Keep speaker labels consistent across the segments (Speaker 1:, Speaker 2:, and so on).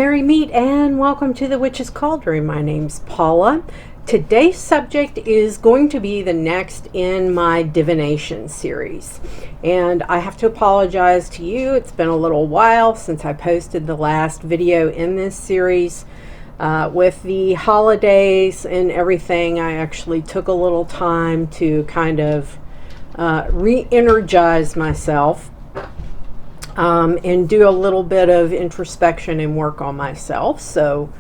Speaker 1: Merry meet and welcome to the Witch's Cauldron. My name's Paula. Today's subject is going to be the next in my Divination series. And I have to apologize to you. It's been a little while since I posted the last video in this series. With the holidays and everything, I actually took a little time to kind of re-energize myself. And do a little bit of introspection and work on myself. So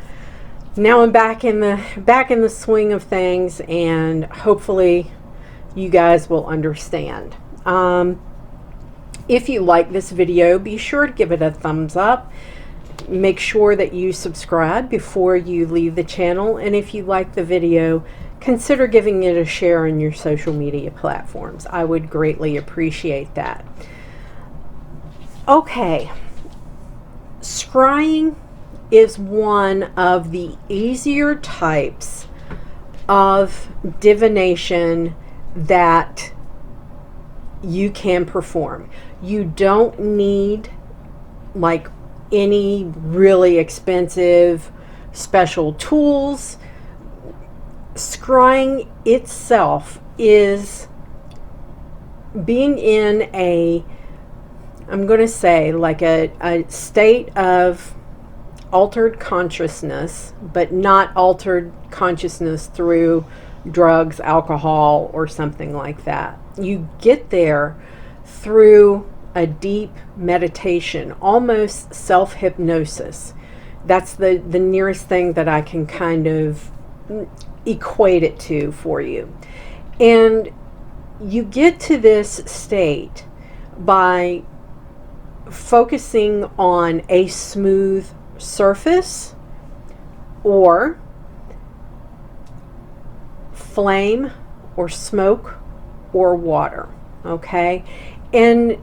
Speaker 1: now I'm back in the swing of things, and hopefully you guys will understand. If you like this video, be sure to give it a thumbs up. Make sure that you subscribe before you leave the channel, and if you like the video, consider giving it a share on your social media platforms. I would greatly appreciate that. Okay, scrying is one of the easier types of divination that you can perform. You don't need like any really expensive special tools. Scrying itself is being in I'm going to say like a state of altered consciousness, but not altered consciousness through drugs, alcohol, or something like that. You get there through a deep meditation, almost self-hypnosis. That's the nearest thing that I can kind of equate it to for you. And you get to this state by focusing on a smooth surface or flame or smoke or water, okay? And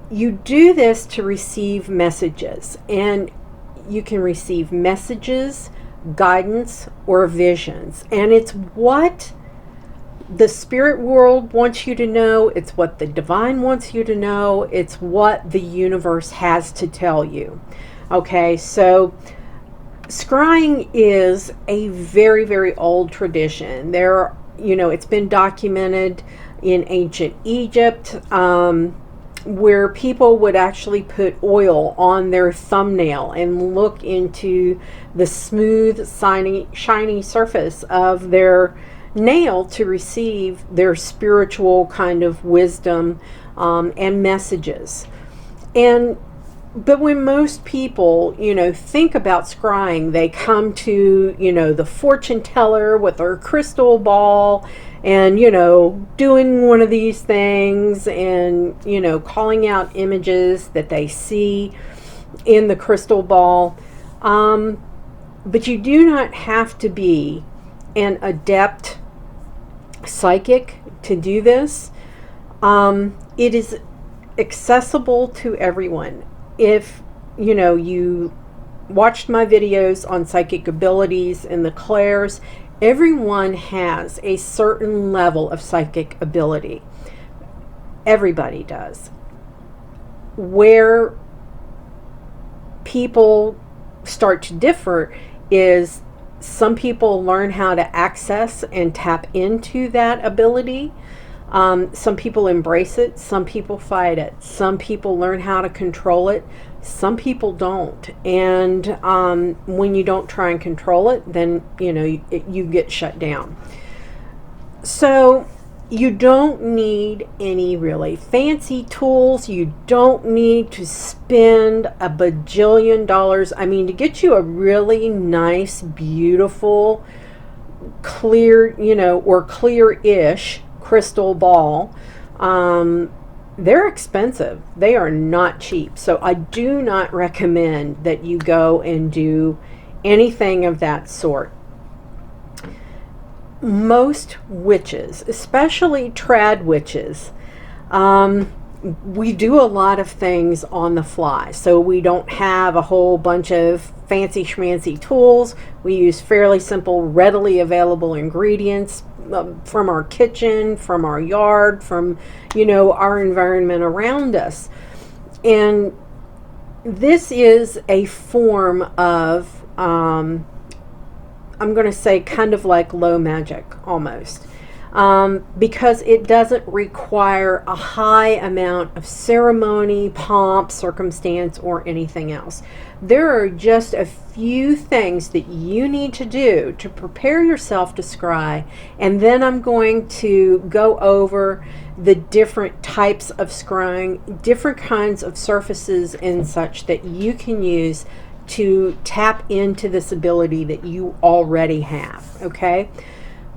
Speaker 1: you do this to receive messages, and you can receive messages, guidance, or visions, and it's what the spirit world wants you to know. It's what the divine wants you to know. It's what the universe has to tell you. Okay, so scrying is a very, very old tradition. It's been documented in ancient Egypt, where people would actually put oil on their thumbnail and look into the smooth, shiny surface of their nail to receive their spiritual kind of wisdom and messages. But when most people, think about scrying, they come to, the fortune teller with their crystal ball and, doing one of these things and, calling out images that they see in the crystal ball. But you do not have to be an adept psychic to do this. It is accessible to everyone. If you watched my videos on psychic abilities and the clairs, everyone has a certain level of psychic ability. Everybody does. Where people start to differ is some people learn how to access and tap into that ability. Some people embrace it. Some people fight it. Some people learn how to control it. Some people don't. And when you don't try and control it, then, you get shut down. So you don't need any really fancy tools. You don't need to spend a bajillion dollars. I mean, to get you a really nice, beautiful, clear, or clear-ish crystal ball, they're expensive. They are not cheap. So I do not recommend that you go and do anything of that sort. Most witches, especially trad witches, we do a lot of things on the fly. So we don't have a whole bunch of fancy schmancy tools. We use fairly simple, readily available ingredients from our kitchen, from our yard, from, our environment around us. And this is a form of, I'm going to say kind of like low magic almost. Because it doesn't require a high amount of ceremony, pomp, circumstance, or anything else. There are just a few things that you need to do to prepare yourself to scry, and then I'm going to go over the different types of scrying, different kinds of surfaces and such that you can use to tap into this ability that you already have, okay?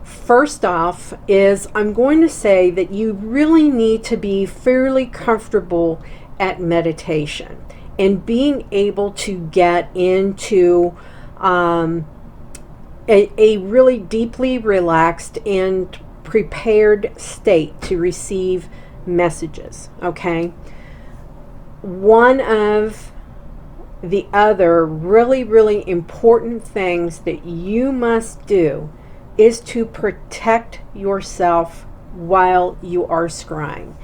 Speaker 1: First off is I'm going to say that you really need to be fairly comfortable at meditation and being able to get into a really deeply relaxed and prepared state to receive messages, okay? One of the other really, really important things that you must do is to protect yourself while you are scrying.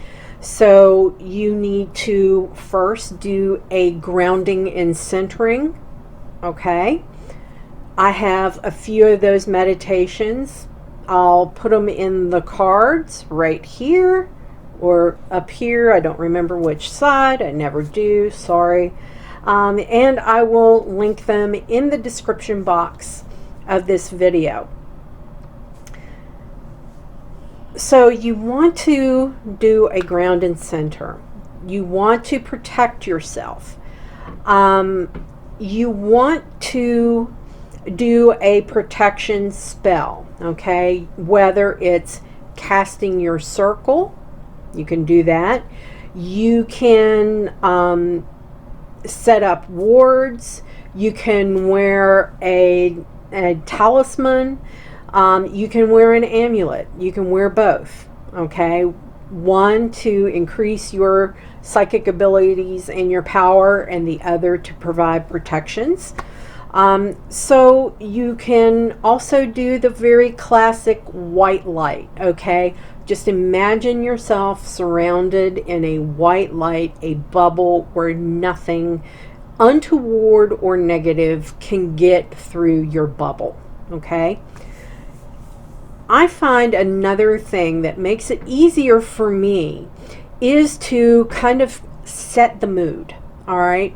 Speaker 1: So you need to first do a grounding and centering, okay? I have a few of those meditations. I'll put them in the cards right here or up here. I don't remember which side. I never do, sorry. And I will link them in the description box of this video. So you want to do a ground and center. You want to protect yourself. You want to do a protection spell, okay? Whether it's casting your circle, you can do that. You can set up wards. You can wear a talisman. You can wear an amulet. You can wear both, okay? One to increase your psychic abilities and your power, and the other to provide protections. So you can also do the very classic white light, okay? Just imagine yourself surrounded in a white light, a bubble where nothing untoward or negative can get through your bubble, okay? I find another thing that makes it easier for me is to kind of set the mood, all right?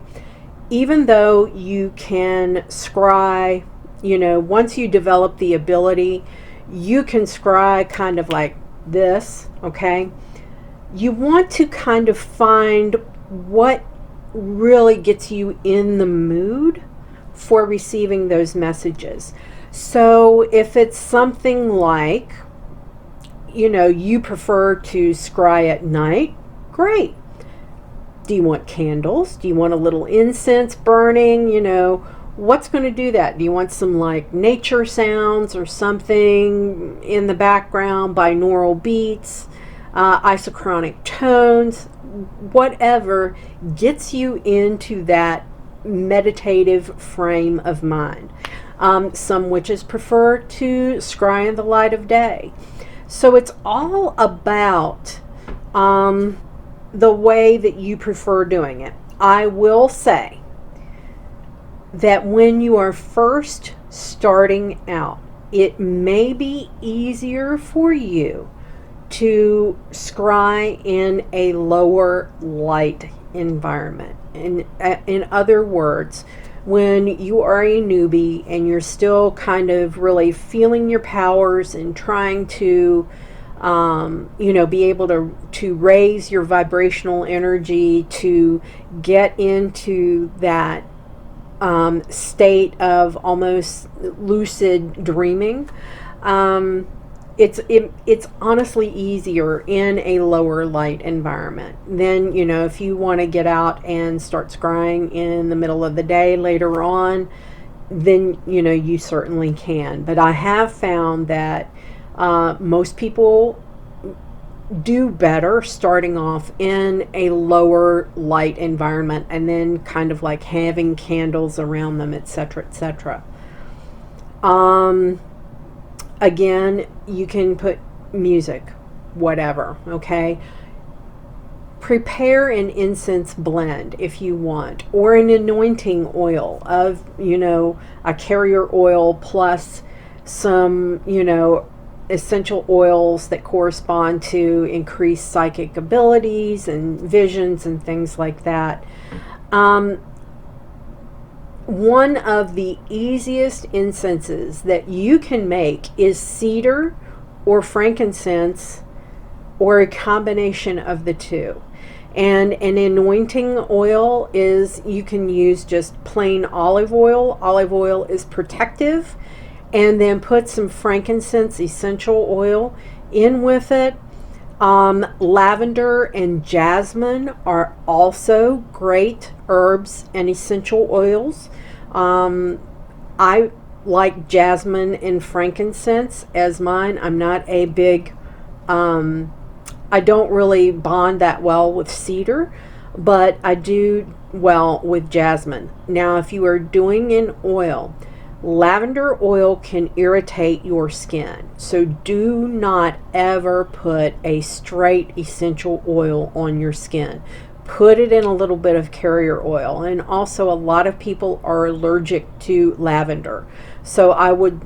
Speaker 1: Even though you can scry, you know, once you develop the ability, you can scry kind of like this, okay? You want to kind of find what really gets you in the mood for receiving those messages. So if it's something like, you know, you prefer to scry at night, great. Do you want candles? Do you want a little incense burning? You know, what's going to do that? Do you want some like nature sounds or something in the background, binaural beats, isochronic tones, whatever gets you into that meditative frame of mind. Some witches prefer to scry in the light of day. So it's all about the way that you prefer doing it. I will say that when you are first starting out, it may be easier for you to scry in a lower light environment. In other words, when you are a newbie and you're still kind of really feeling your powers and trying to you know, be able to raise your vibrational energy, to get into that state of almost lucid dreaming, it's honestly easier in a lower light environment. Then, you know, if you want to get out and start scrying in the middle of the day later on, then, you know, you certainly can. But I have found that most people do better starting off in a lower light environment and then kind of like having candles around them, etc., etc. Again, you can put music, whatever, okay? prepare an incense blend if you want, or an anointing oil of, you know, a carrier oil plus some, you know, essential oils that correspond to increased psychic abilities and visions and things like that. One of the easiest incenses that you can make is cedar or frankincense, or a combination of the two. And an anointing oil is, you can use just plain olive oil. Olive oil is protective. And then put some frankincense essential oil in with it. Lavender and jasmine are also great herbs and essential oils. I like jasmine and frankincense as mine. I'm not a big, I don't really bond that well with cedar, but I do well with jasmine. Now, if you are doing an oil, lavender oil can irritate your skin, so do not ever put a straight essential oil on your skin. Put it in a little bit of carrier oil. And also, a lot of people are allergic to lavender, so I would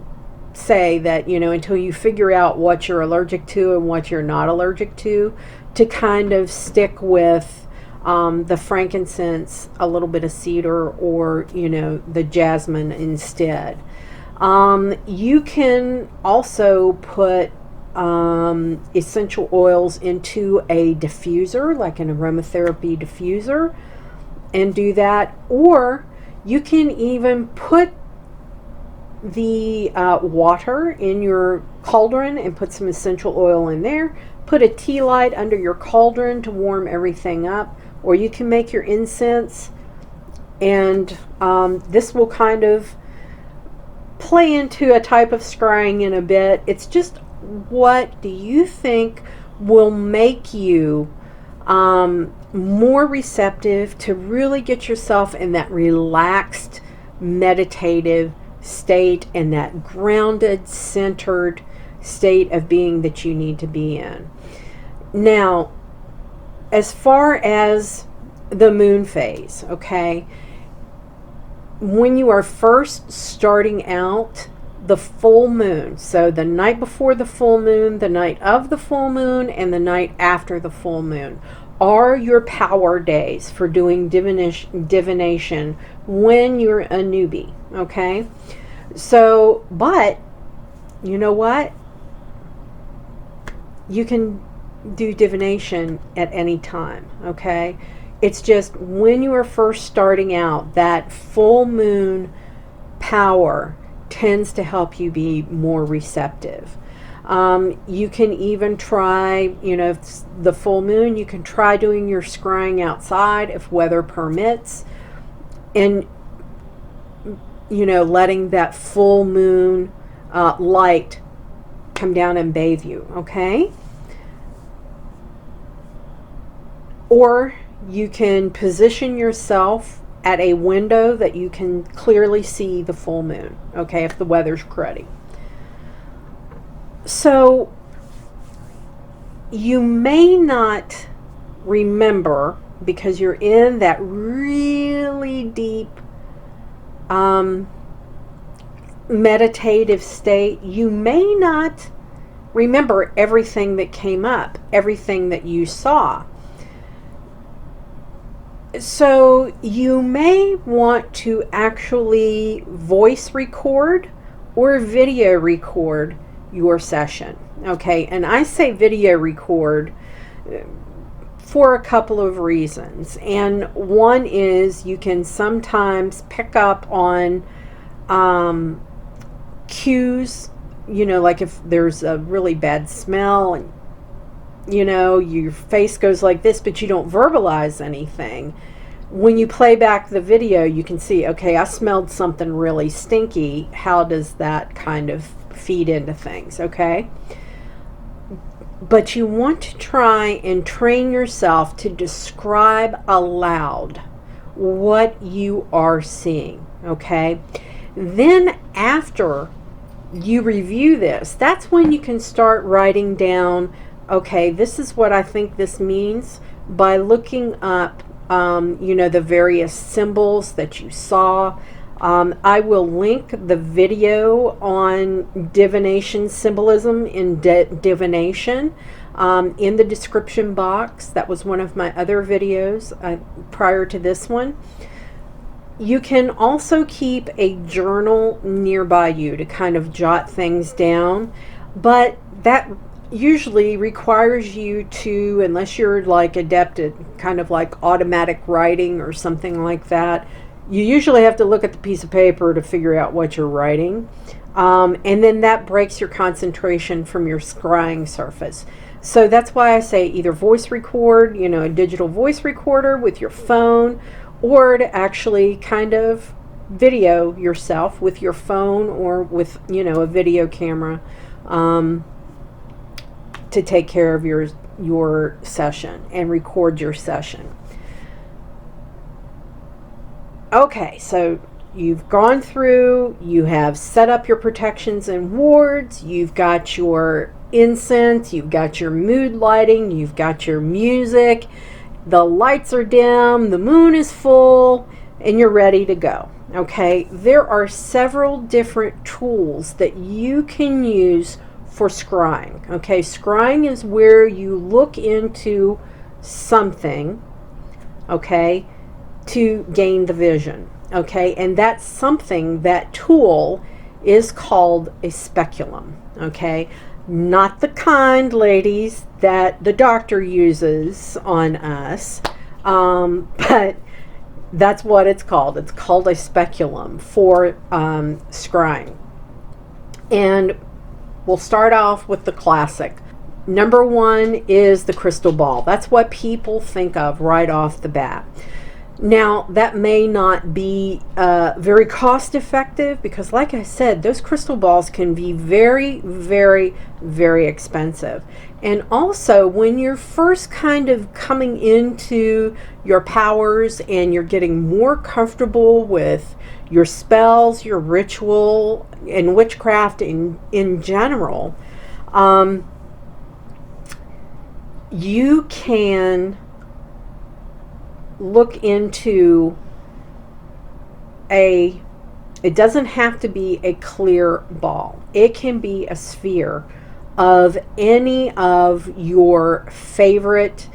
Speaker 1: say that, you know, until you figure out what you're allergic to and what you're not allergic to kind of stick with the frankincense, a little bit of cedar, or, you know, the jasmine instead. You can also put essential oils into a diffuser, like an aromatherapy diffuser, and do that. Or you can even put the water in your cauldron and put some essential oil in there. Put a tea light under your cauldron to warm everything up. Or you can make your incense, and this will kind of play into a type of scrying in a bit. It's just, what do you think will make you more receptive to really get yourself in that relaxed, meditative state and that grounded, centered state of being that you need to be in? Now, as far as the moon phase, okay, when you are first starting out, the full moon, so the night before the full moon, the night of the full moon, and the night after the full moon are your power days for doing divination when you're a newbie, okay? So, but you know what? You can do divination at any time, okay? It's just when you are first starting out, that full moon power tends to help you be more receptive. You can even try, you know, if it's the full moon, you can try doing your scrying outside if weather permits, and, you know, letting that full moon light come down and bathe you, okay? Or you can position yourself at a window that you can clearly see the full moon, okay, if the weather's cruddy. So you may not remember, because you're in that really deep meditative state, you may not remember everything that came up, everything that you saw. So you may want to actually voice record or video record your session, okay? And I say video record for a couple of reasons. And one is you can sometimes pick up on cues, you know, like if there's a really bad smell and, you know, your face goes like this, but you don't verbalize anything. When you play back the video, you can see, okay, I smelled something really stinky. How does that kind of feed into things, okay? But you want to try and train yourself to describe aloud what you are seeing, okay? Then after you review this, that's when you can start writing down okay, this is what I think this means by looking up, you know, the various symbols that you saw. I will link the video on divination symbolism in divination in the description box. That was one of my other videos prior to this one. You can also keep a journal nearby you to kind of jot things down, but that usually requires you to, unless you're like adept at kind of like automatic writing or something like that, you usually have to look at the piece of paper to figure out what you're writing. And then that breaks your concentration from your scrying surface. So that's why I say either voice record, you know, a digital voice recorder with your phone, or to actually kind of video yourself with your phone or with, you know, a video camera to take care of your session and record your session. Okay, so you've gone through, you have set up your protections and wards, you've got your incense, you've got your mood lighting, you've got your music, the lights are dim, the moon is full, and you're ready to go. Okay, there are several different tools that you can use for scrying. Okay, scrying is where you look into something, okay, to gain the vision. Okay, and that's something, that tool is called a speculum. Okay, not the kind, ladies, that the doctor uses on us, but that's what it's called. It's called a speculum for scrying. And we'll start off with the classic. Number one is the crystal ball. That's what people think of right off the bat. Now, that may not be very cost effective because, like I said, those crystal balls can be very, very, very expensive. And also, when you're first kind of coming into your powers and you're getting more comfortable with your spells, your ritual, and witchcraft in general, you can look into it doesn't have to be a clear ball. It can be a sphere of any of your favorite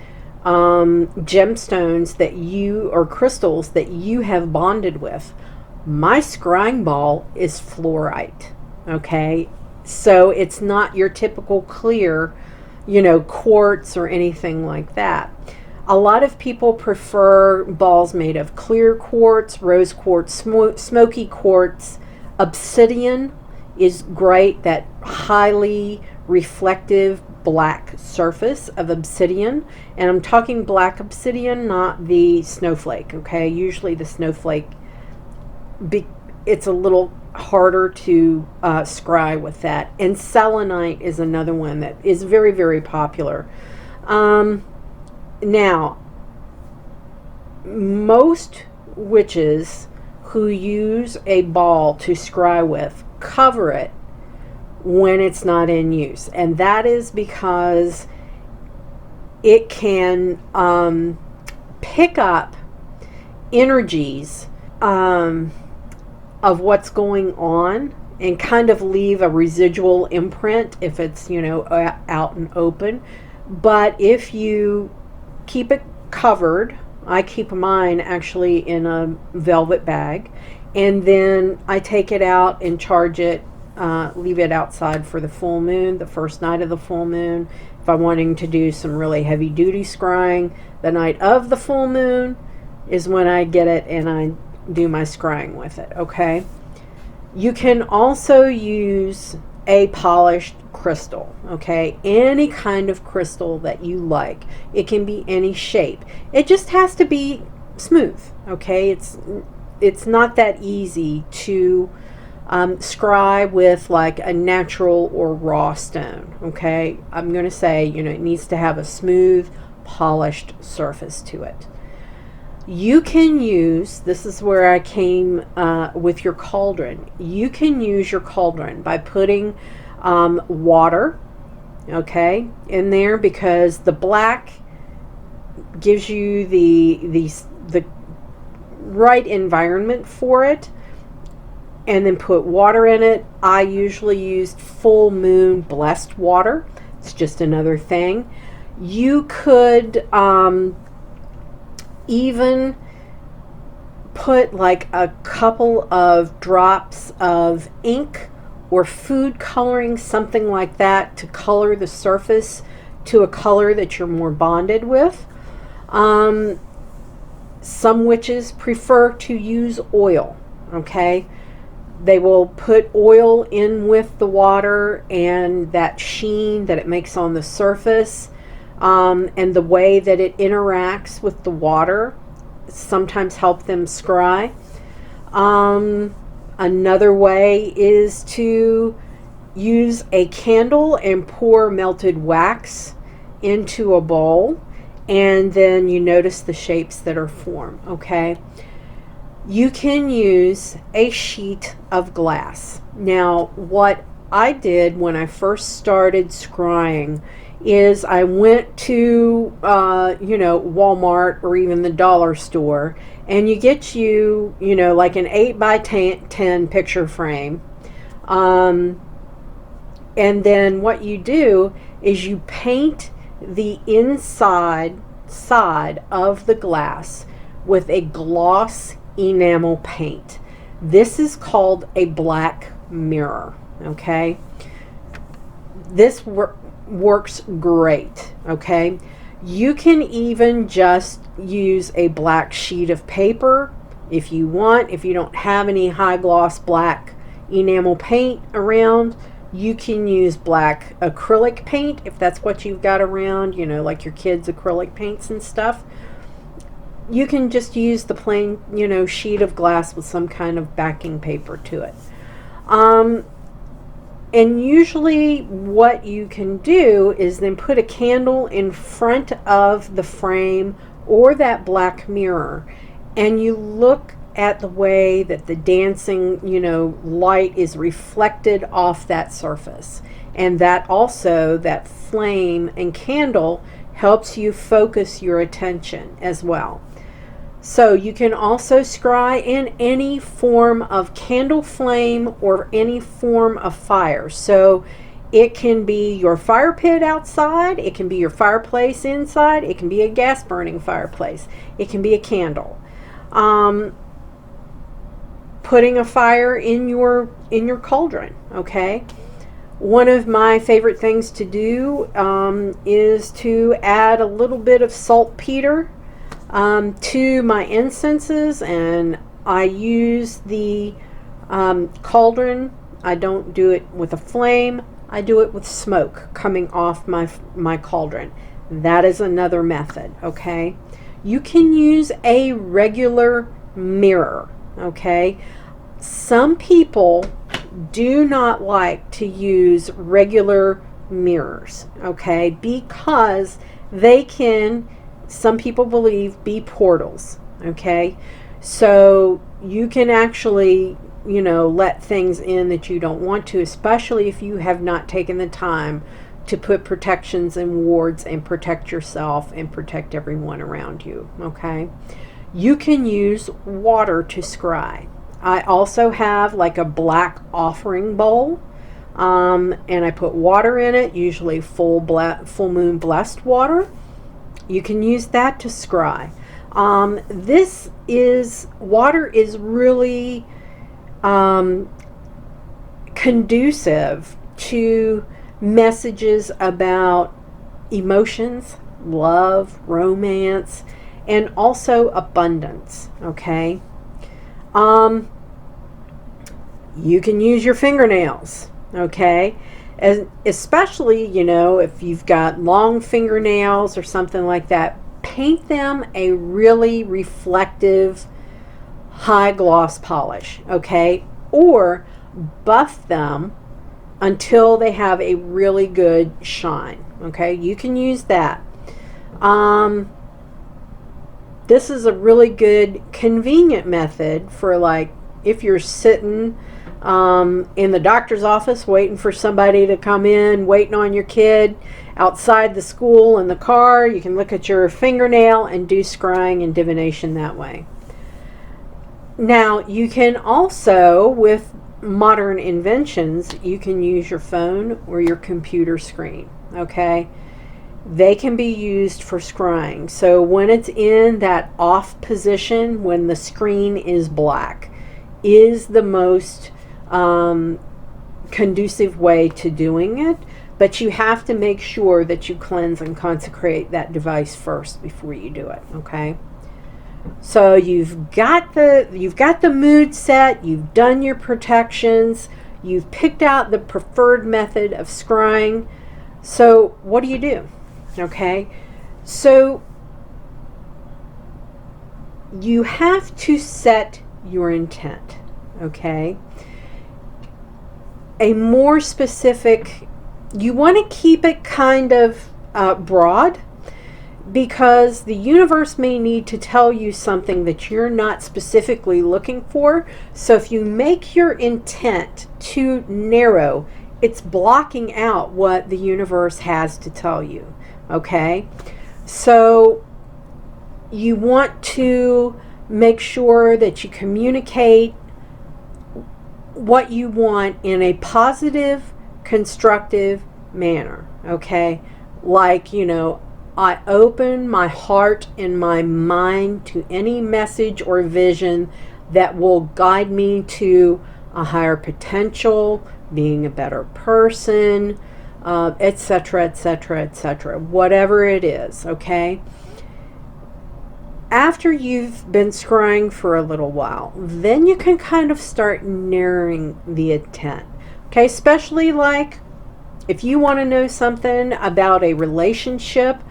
Speaker 1: gemstones that you, or crystals that you have bonded with. My scrying ball is fluorite. Okay, so it's not your typical clear, you know, quartz or anything like that. A lot of people prefer balls made of clear quartz, rose quartz, smoky quartz. Obsidian is great, that highly reflective black surface of obsidian. And I'm talking black obsidian, not the snowflake, okay? Usually the snowflake, it's a little harder to scry with that. And selenite is another one that is very, very popular. Now, most witches who use a ball to scry with cover it when it's not in use. And that is because it can pick up energies of what's going on and kind of leave a residual imprint if it's, you know, out and open. But if you keep it covered, I keep mine actually in a velvet bag, and then I take it out and charge it, leave it outside for the full moon, the first night of the full moon. If I'm wanting to do some really heavy duty scrying, the night of the full moon is when I get it and I do my scrying with it. Okay, you can also use a polished crystal. Okay, any kind of crystal that you like. It can be any shape. It just has to be smooth. Okay, it's not that easy to scry with like a natural or raw stone. Okay, I'm going to say, you know, it needs to have a smooth, polished surface to it. You can use, this is where I came with your cauldron. You can use your cauldron by putting water okay, in there, because the black gives you the right environment for it. And then put water in it. I usually used full moon blessed water. It's just another thing. You could even put like a couple of drops of ink or food coloring, something like that, to color the surface to a color that you're more bonded with. Some witches prefer to use oil, okay? They will put oil in with the water, and that sheen that it makes on the surface, and the way that it interacts with the water sometimes help them scry. Another way is to use a candle and pour melted wax into a bowl, and then you notice the shapes that are formed, okay? You can use a sheet of glass. Now, what I did when I first started scrying is I went to, Walmart or even the dollar store, and you get like an 8 by 10 picture frame. And then what you do is you paint the inside side of the glass with a gloss enamel paint. This is called a black mirror, okay? This works great, okay? You can even just use a black sheet of paper if you want. If you don't have any high gloss black enamel paint around, you can use black acrylic paint if that's what you've got around, like your kids' acrylic paints and stuff. You can just use the plain, sheet of glass with some kind of backing paper to it. And usually what you can do is then put a candle in front of the frame or that black mirror, and you look at the way that the dancing, light is reflected off that surface. And that also, that flame and candle helps you focus your attention as well. So you can also scry in any form of candle flame or any form of fire. So it can be your fire pit outside, it can be your fireplace inside, it can be a gas burning fireplace, it can be a candle. Putting a fire in your cauldron, okay? One of my favorite things to do is to add a little bit of saltpeter to my incenses, and I use the cauldron. I don't do it with a flame, I do it with smoke coming off my cauldron. That is another method, okay? You can use a regular mirror, okay? Some people do not like to use regular mirrors, okay, because they can, some people believe, be portals, okay? So you can actually, let things in that you don't want to, especially if you have not taken the time to put protections and wards and protect yourself and protect everyone around you, okay? You can use water to scry. I also have like a black offering bowl, and I put water in it, usually full moon blessed water. You can use that to scry. Water is really conducive to messages about emotions, love, romance, and also abundance, okay? You can use your fingernails, okay? Especially, if you've got long fingernails or something like that, paint them a really reflective high gloss polish, okay? Or buff them until they have a really good shine, okay? You can use that. This is a really good convenient method for, like, if you're sitting in the doctor's office waiting for somebody to come in, waiting on your kid outside the school in the car, you can look at your fingernail and do scrying and divination that way. Now, you can also, with modern inventions, you can use your phone or your computer screen, okay? They can be used for scrying. So when it's in that off position, when the screen is black, is the most conducive way to doing it. But you have to make sure that you cleanse and consecrate that device first before you do it, okay? So you've got the mood set, you've done your protections, you've picked out the preferred method of scrying. So what do you do? Okay? So you have to set your intent, okay? A more specific, you want to keep it kind of broad, because the universe may need to tell you something that you're not specifically looking for. So if you make your intent too narrow, it's blocking out what the universe has to tell you, okay? So you want to make sure that you communicate what you want in a positive, constructive manner, okay? Like, you know, I open my heart and my mind to any message or vision that will guide me to a higher potential, being a better person, etc., etc., etc., whatever it is, okay? After you've been scrying for a little while, then you can kind of start narrowing the intent, okay? Especially like if you want to know something about a relationship,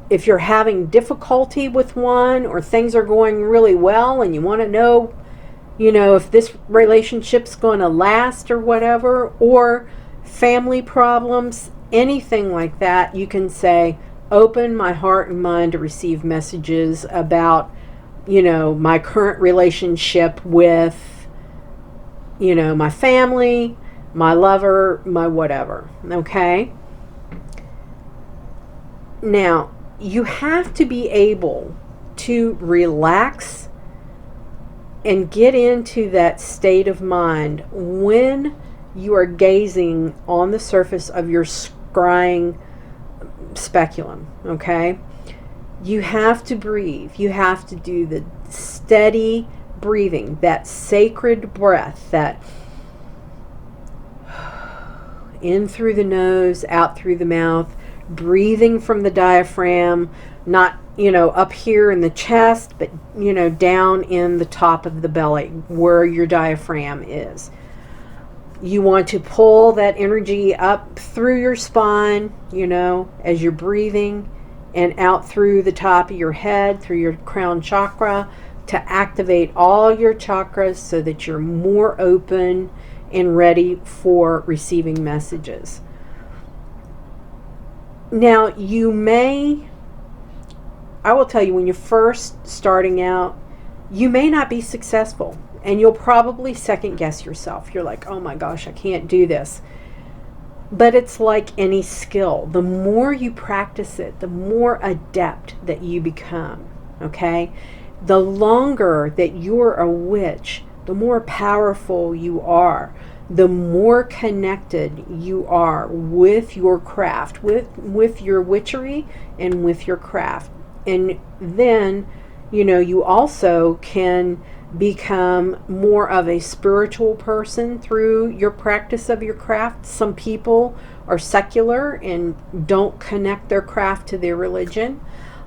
Speaker 1: if you're having difficulty with one, or things are going really well and you want to know, you know, if this relationship's going to last or whatever, or family problems, anything like that, you can say, open my heart and mind to receive messages about, you know, my current relationship with, you know, my family, my lover, my whatever, okay? Now, you have to be able to relax and get into that state of mind when you are gazing on the surface of your scrying speculum, okay? You have to breathe. You have to do the steady breathing, that sacred breath, that in through the nose, out through the mouth, breathing from the diaphragm, not, you know, up here in the chest, but, you know, down in the top of the belly where your diaphragm is. You want to pull that energy up through your spine, you know, as you're breathing, and out through the top of your head, through your crown chakra, to activate all your chakras so that you're more open and ready for receiving messages. Now, I will tell you, when you're first starting out, you may not be successful, and you'll probably second guess yourself. You're like, oh my gosh, I can't do this. But it's like any skill. The more you practice it, the more adept that you become, okay? The longer that you're a witch, the more powerful you are, the more connected you are with your craft, with your witchery and with your craft. And then, you know, you also can become more of a spiritual person through your practice of your craft. Some people are secular and don't connect their craft to their religion.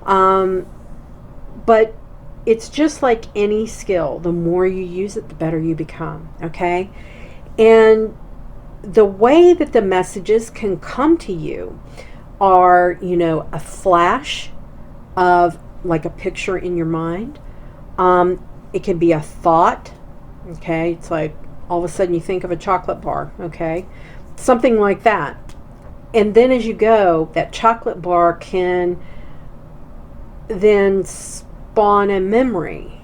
Speaker 1: But it's just like any skill. The more you use it, the better you become, okay? And the way that the messages can come to you are, you know, a flash of like a picture in your mind. It can be a thought, okay? It's like all of a sudden you think of a chocolate bar, okay? Something like that. And then as you go, that chocolate bar can then spawn a memory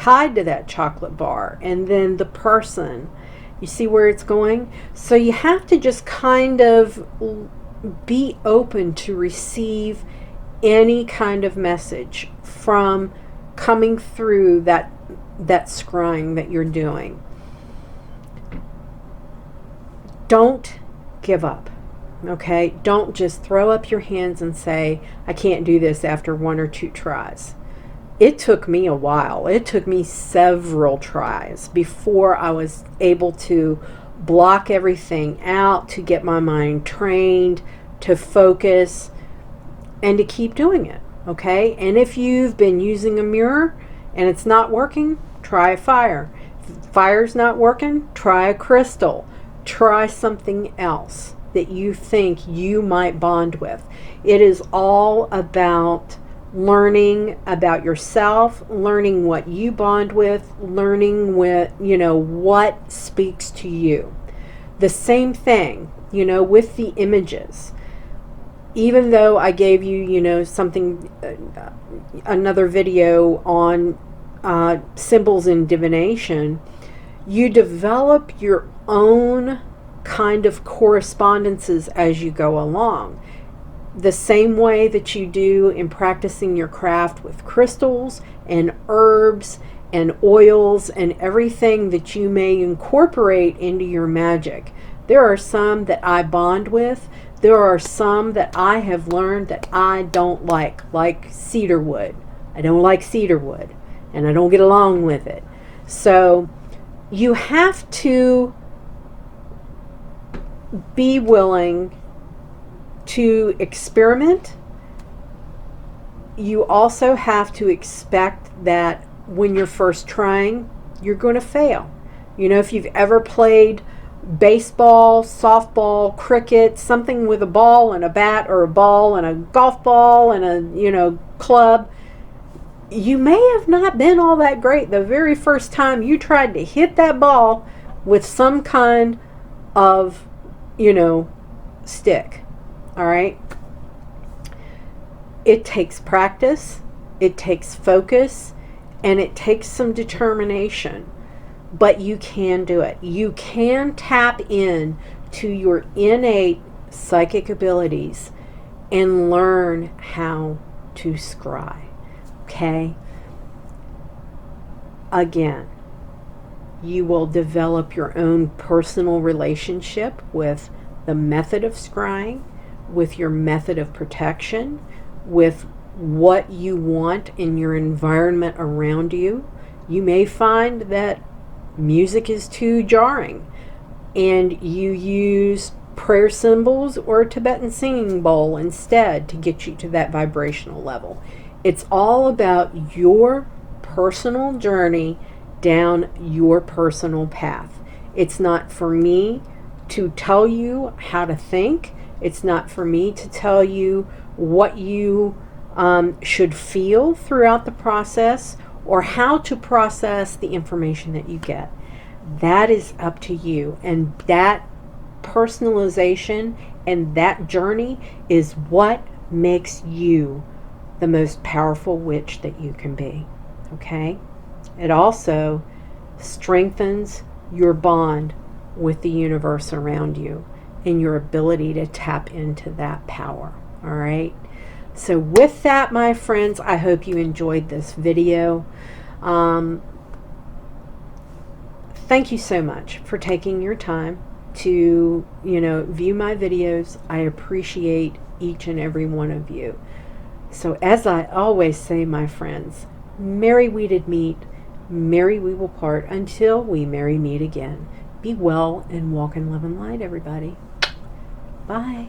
Speaker 1: tied to that chocolate bar, and then the person. You see where it's going? So you have to just kind of be open to receive any kind of message from coming through that scrying that you're doing. Don't give up. Okay? Don't just throw up your hands and say, I can't do this after 1 or 2 tries. It took me a while. It took me several tries before I was able to block everything out, to get my mind trained, to focus, and to keep doing it. Okay? And if you've been using a mirror and it's not working, try a fire. If fire's not working, try a crystal. Try something else that you think you might bond with. It is all about learning about yourself, learning what you bond with, learning what speaks to you. The same thing, with the images. Even though I gave you, something, another video on symbols in divination, you develop your own kind of correspondences as you go along. The same way that you do in practicing your craft with crystals and herbs and oils and everything that you may incorporate into your magic. There are some that I bond with. There are some that I have learned that I don't like cedar wood. I don't like cedar wood, and I don't get along with it. So you have to be willing to experiment. You also have to expect that when you're first trying, you're going to fail. If you've ever played baseball, softball, cricket, something with a ball and a bat, or a ball and a golf ball and a club, you may have not been all that great the very first time you tried to hit that ball with some kind of stick. All right? It takes practice, it takes focus, and it takes some determination. But you can do it. You can tap in to your innate psychic abilities and learn how to scry. Okay? Again, you will develop your own personal relationship with the method of scrying, with your method of protection, with what you want in your environment around you. You may find that music is too jarring and you use prayer symbols or a Tibetan singing bowl instead to get you to that vibrational level. It's all about your personal journey down your personal path. It's not for me to tell you how to think. It's not for me to tell you what you should feel throughout the process, or how to process the information that you get. That is up to you, and that personalization and that journey is what makes you the most powerful witch that you can be. Okay? It also strengthens your bond with the universe around you and your ability to tap into that power. All right? So with that, my friends, I hope you enjoyed this video. Thank you so much for taking your time to, view my videos. I appreciate each and every one of you. So as I always say, my friends, merry we did meet, merry we will part, until we merry meet again. Be well and walk in love and light, everybody. Bye.